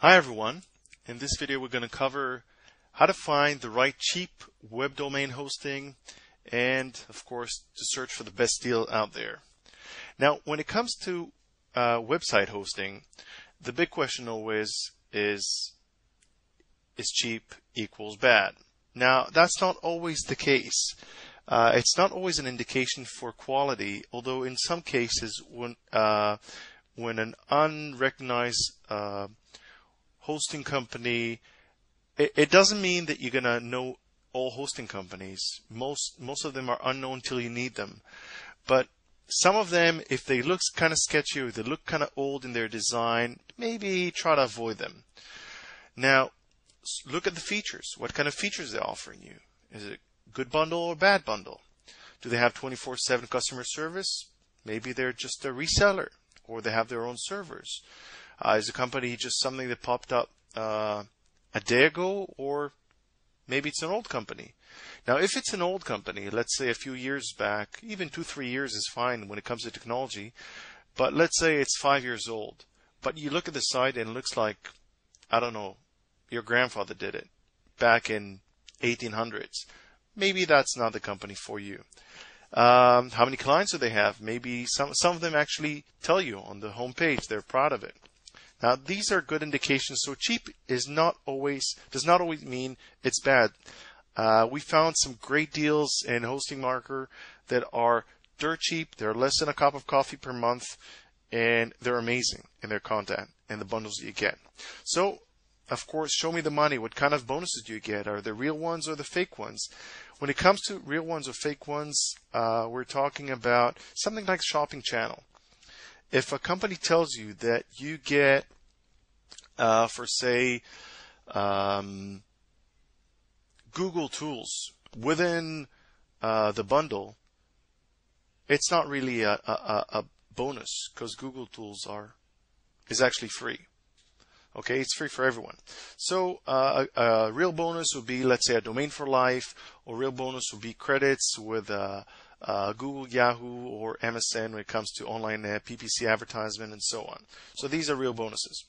Hi everyone. In this video we're going to cover how to find the right cheap web domain hosting and of course to search for the best deal out there. Now when it comes to website hosting, the big question always is cheap equals bad? Now that's not always the case. It's not always an indication for quality, although in some cases when an unrecognized hosting company, it doesn't mean that you're gonna know all hosting companies. Most of them are unknown till you need them. But some of them, if they look kind of sketchy or they look kind of old in their design, maybe try to avoid them. Now, look at the features. What kind of features they're offering you? Is it good bundle or bad bundle? Do they have 24/7 customer service? Maybe they're just a reseller or they have their own servers. Is the company just something that popped up a day ago, or maybe it's an old company? Now, if it's an old company, let's say a few years back, even 2-3 years is fine when it comes to technology, but let's say it's 5 years old, but you look at the site and it looks like, I don't know, your grandfather did it back in 1800s. Maybe that's not the company for you. How many clients do they have? Maybe some of them actually tell you on the homepage they're proud of it. Now, these are good indications. So cheap does not always mean it's bad. We found some great deals in HostingMarker that are dirt cheap. They're less than a cup of coffee per month, and they're amazing in their content and the bundles that you get. So, of course, show me the money. What kind of bonuses do you get? Are they real ones or the fake ones? When it comes to real ones or fake ones, we're talking about something like Shopping Channel. If a company tells you that you get, for say, Google tools within the bundle, it's not really a bonus because Google tools is actually free. Okay, it's free for everyone. So a real bonus would be, let's say, a domain for life, or real bonus would be credits with Google, Yahoo, or MSN when it comes to online PPC advertisement and so on. So these are real bonuses.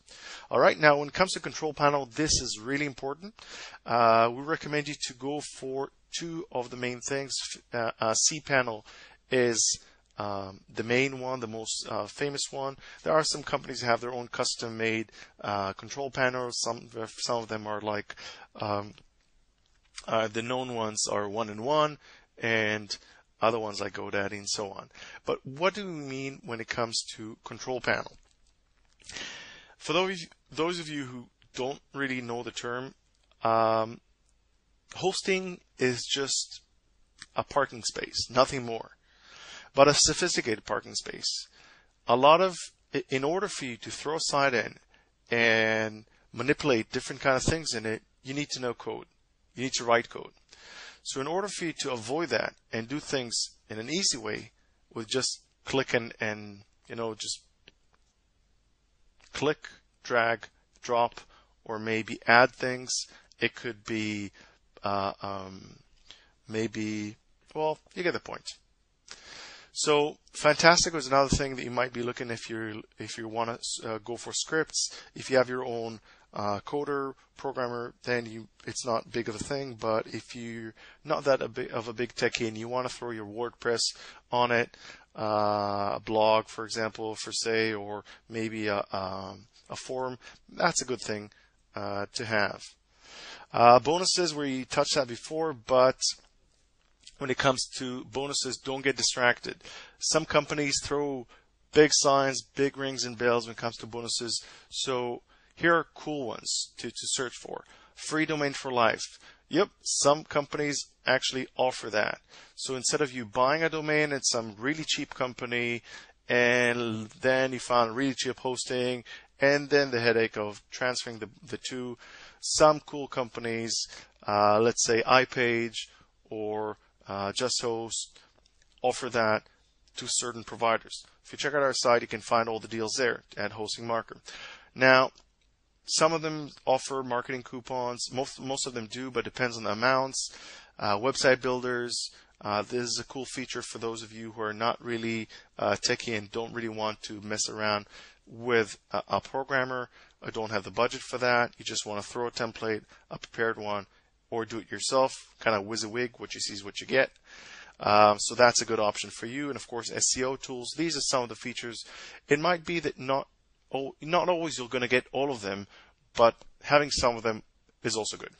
All right, now when it comes to control panel, this is really important. We recommend you to go for two of the main things. cPanel is the main one, the most famous one. There are some companies that have their own custom-made control panels. Some of them are like the known ones are 1&1, and other ones like GoDaddy and so on. But what do we mean when it comes to control panel? For those of you who don't really know the term, hosting is just a parking space, nothing more, but a sophisticated parking space. In order for you to throw a site in and manipulate different kind of things in it, you need to know code. You need to write code. So in order for you to avoid that and do things in an easy way with just click and just click, drag, drop, or maybe add things, it could be maybe, well, you get the point. So Fantastic was another thing that you might be looking if you want to go for scripts. If you have your own coder, programmer, then it's not big of a thing. But if you're not that of a big techie and you want to throw your WordPress on it, a blog, for example, or maybe a forum, that's a good thing to have. Bonuses, we touched that before, but when it comes to bonuses, don't get distracted. Some companies throw big signs, big rings and bells when it comes to bonuses. So here are cool ones to search for. Free domain for life. Yep, some companies actually offer that. So instead of you buying a domain at some really cheap company and then you found really cheap hosting and then the headache of transferring the two, some cool companies, let's say iPage or JustHost, offer that to certain providers. If you check out our site, you can find all the deals there at HostingMarker. Now, some of them offer marketing coupons. Most of them do, but it depends on the amounts. Website builders. This is a cool feature for those of you who are not really techie and don't really want to mess around with a programmer. or don't have the budget for that, you just want to throw a template, a prepared one, or do it yourself, kind of WYSIWYG, what you see is what you get. So that's a good option for you. And of course, SEO tools. These are some of the features. It might be that not always you're going to get all of them, but having some of them is also good.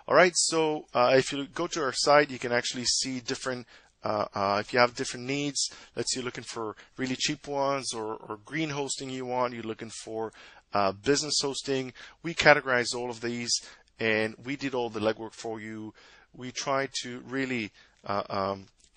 All right. So if you go to our site, you can actually see different. If you have different needs, let's say you're looking for really cheap ones or green hosting you want, you're looking for business hosting. We categorize all of these and we did all the legwork for you. We try to really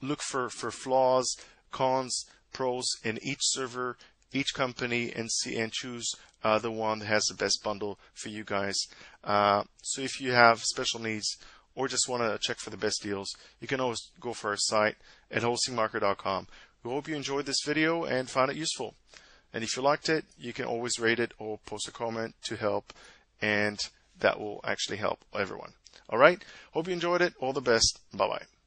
look for flaws, cons, pros in each server, each company, and choose the one that has the best bundle for you guys. So if you have special needs or just want to check for the best deals, you can always go for our site at hostingmarker.com. We hope you enjoyed this video and found it useful. And if you liked it, you can always rate it or post a comment to help, and that will actually help everyone. All right. Hope you enjoyed it. All the best. Bye-bye.